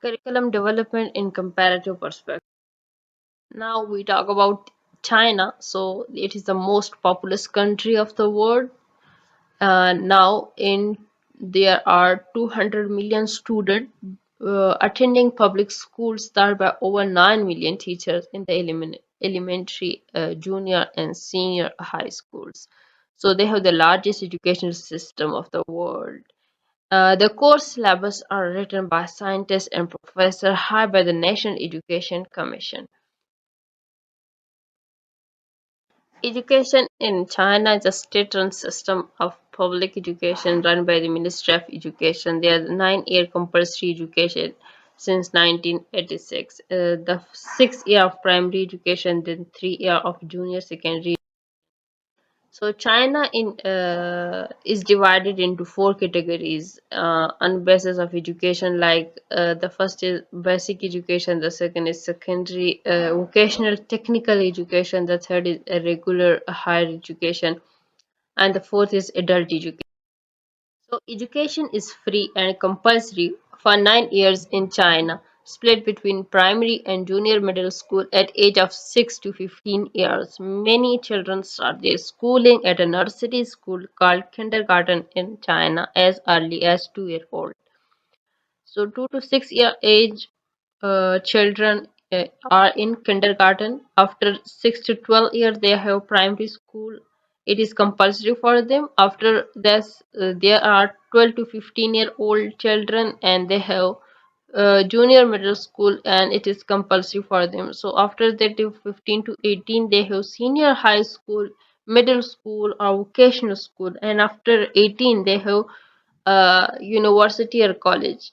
Curriculum development in comparative perspective. Now we talk about China. So it is the most populous country of the world. Now in there are 200 million students attending public schools, thereby over 9 million teachers in the elementary, junior, and senior high schools. So they have the largest educational system of the world. The course syllabus are written by scientists and professors hired by the National Education Commission. Education in China is a state-run system of public education run by the Ministry of Education. There is 9-year compulsory education since 1986. The 6 year of primary education, then 3 year of junior secondary. So China is divided into four categories on basis of education. Like the first is basic education, the second is secondary vocational technical education, the third is a regular higher education, and the fourth is adult education. So education is free and compulsory for 9 years in China, split between primary and junior middle school at age of 6 to 15 years. Many children start their schooling at a nursery school called kindergarten in China as early as 2 year old. So 2 to 6 year age children are in kindergarten. After 6 to 12 years, they have primary school. It is compulsory for them. After this, there are 12 to 15-year-old children, and they have junior middle school, and it is compulsory for them. So after that, 15 to 18, they have senior high school, middle school, or vocational school, and after 18, they have university or college.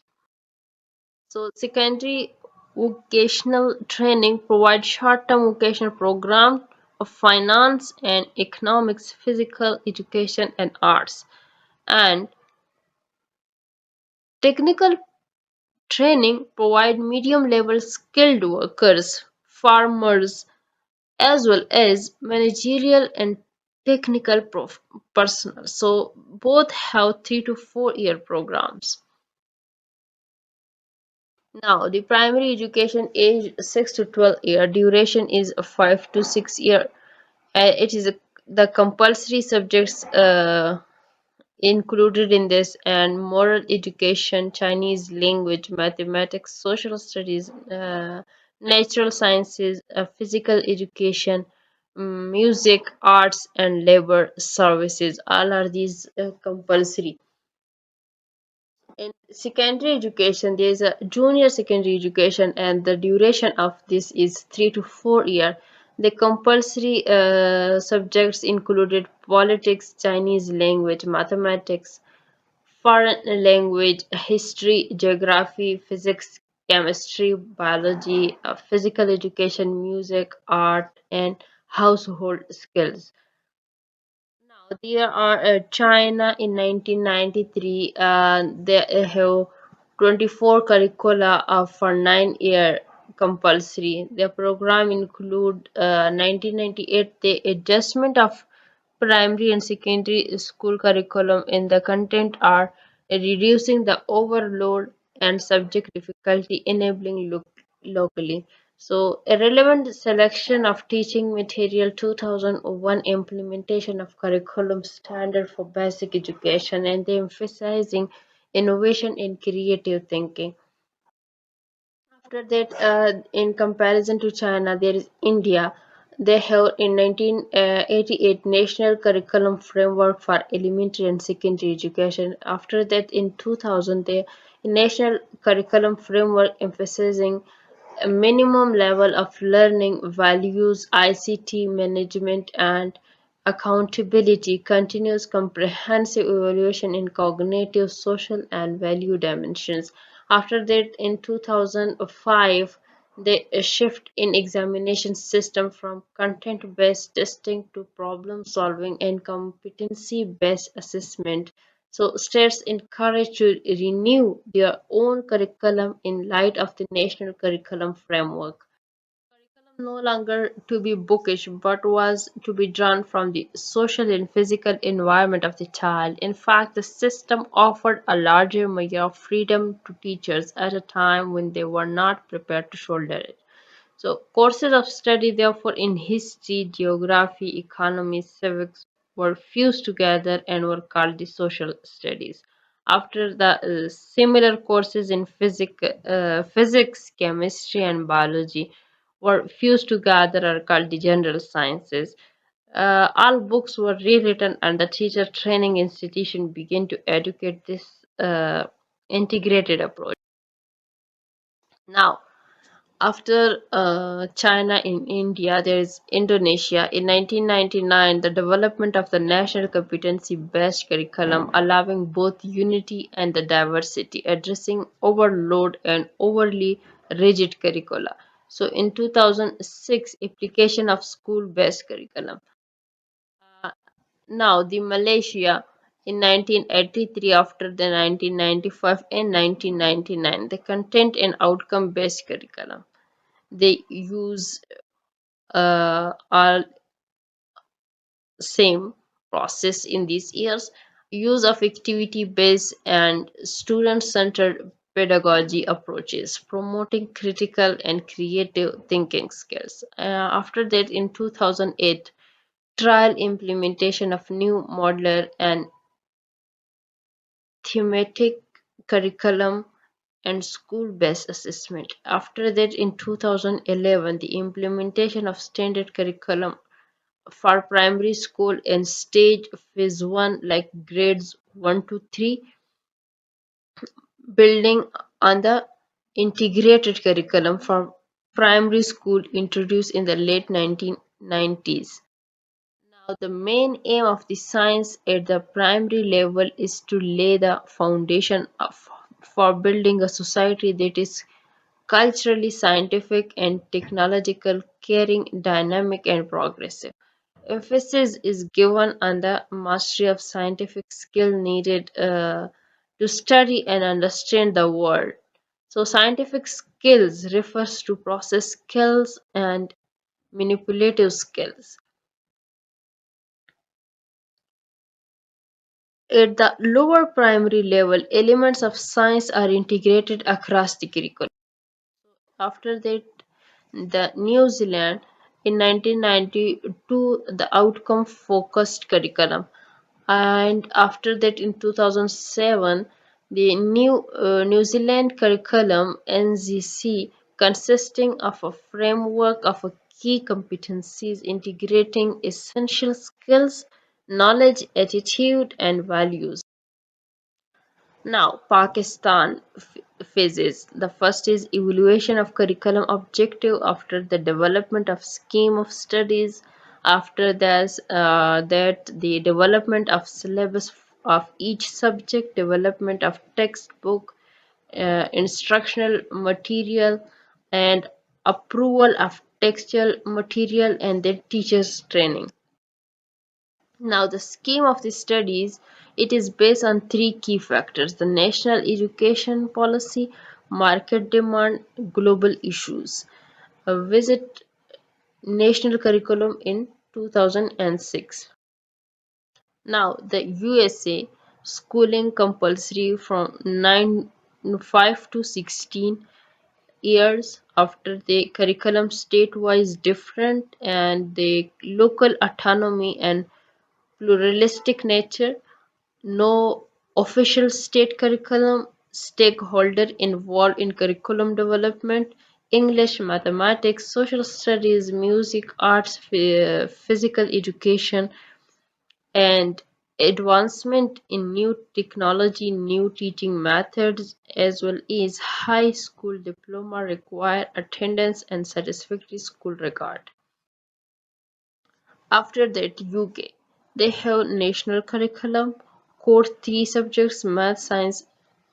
So secondary vocational training provides short-term vocational programs of finance and economics, physical education, and arts. And technical training provide medium-level skilled workers, farmers, as well as managerial and technical personnel. So both have 3 to 4 year programs. Now, the primary education age 6 to 12 year duration is 5 to 6 year. It is the compulsory subjects included in this and moral education, Chinese language, mathematics, social studies, natural sciences, physical education, music, arts, and labor services. All are these compulsory. In secondary education, there is a junior secondary education, and the duration of this is 3 to 4 years. The compulsory subjects included politics, Chinese language, mathematics, foreign language, history, geography, physics, chemistry, biology, physical education, music, art, and household skills. Now, there are China in 1993. They have 24 curricula for 9 year compulsory. Their program include 1998 the adjustment of primary and secondary school curriculum in the content are reducing the overload and subject difficulty, enabling locally. So, a relevant selection of teaching material 2001 implementation of curriculum standard for basic education and the emphasizing innovation and creative thinking. After that, in comparison to China, there is India. They have in 1988 National Curriculum Framework for Elementary and Secondary Education. After that, in 2000, the National Curriculum Framework emphasizing a minimum level of learning, values, ICT management, and accountability, continuous comprehensive evaluation in cognitive, social, and value dimensions. After that, in 2005, the shift in examination system from content-based testing to problem-solving and competency-based assessment. So states encouraged to renew their own curriculum in light of the national curriculum framework. no longer to be bookish but was to be drawn from the social and physical environment of the child. In fact, the system offered a larger measure of freedom to teachers at a time when they were not prepared to shoulder it. So, courses of study, therefore, in history, geography, economy, civics were fused together and were called the social studies. After the similar courses in physics, chemistry, and biology were fused together are called the general sciences. All books were rewritten, and the teacher training institution began to educate this integrated approach. Now, after China in India, there is Indonesia. In 1999, the development of the national competency-based curriculum, allowing both unity and the diversity, addressing overload and overly rigid curricula. So, in 2006, application of school-based curriculum. Uh, Now, the Malaysia in 1983, after the 1995 and 1999, the content and outcome-based curriculum. They use all same process in these years. Use of activity based and student centered pedagogy approaches, promoting critical and creative thinking skills. After that, in 2008, trial implementation of new modular and thematic curriculum and school-based assessment. After that, in 2011, the implementation of standard curriculum for primary school and stage phase 1 like grades 1 to 3, building on the integrated curriculum for primary school introduced in the late 1990s. Now, the main aim of the science at the primary level is to lay the foundation for building a society that is culturally scientific and technological, caring, dynamic, and progressive. Emphasis is given on the mastery of scientific skill needed to study and understand the world. So, scientific skills refers to process skills and manipulative skills. At the lower primary level, elements of science are integrated across the curriculum. After that, the New Zealand in 1992 the outcome focused curriculum, and after that in 2007 the New Zealand curriculum NZC consisting of a framework of a key competencies integrating essential skills, knowledge, attitude and values. Now, Pakistan phases. The first is evaluation of curriculum objective after the development of scheme of studies. After that the development of syllabus of each subject, development of textbook, instructional material, and approval of textual material, and then teachers training. Now, the scheme of the studies, it is based on three key factors: the national education policy, market demand, global issues. Visit national curriculum in 2006. Now, the USA schooling compulsory from 5 to 16 years. After the curriculum state-wise different and the local autonomy and pluralistic nature. No official state curriculum, stakeholder involved in curriculum development, English, mathematics, social studies, music, arts, physical education, and advancement in new technology, new teaching methods, as well as high school diploma require attendance and satisfactory school record. After that, UK. They have national curriculum, core three subjects math, science,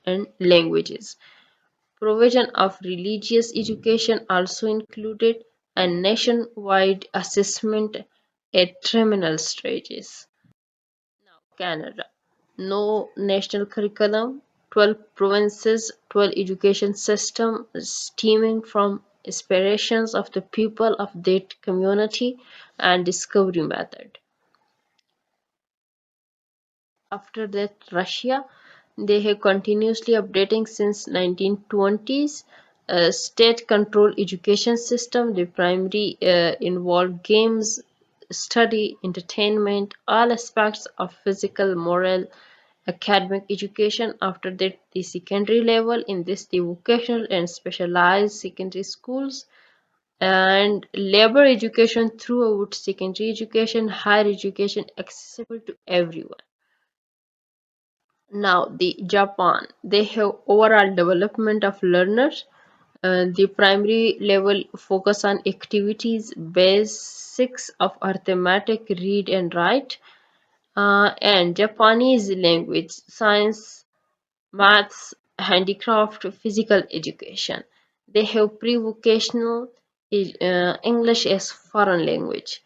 and languages. Provision of religious education also included, and nationwide assessment at terminal stages. Now, Canada. No national curriculum, 12 provinces, 12 education system stemming from aspirations of the people of that community and discovery method. After that, Russia, they have continuously updating since 1920s. State-controlled education system. The primary involve games, study, entertainment, all aspects of physical, moral, academic education. After that, the secondary level. In this, the vocational and specialized secondary schools and labor education throughout secondary education, higher education accessible to everyone. Now, the Japan, they have overall development of learners. The primary level focus on activities, basics of arithmetic, read and write, and Japanese language, science, maths, handicraft, physical education. They have pre-vocational English as foreign language.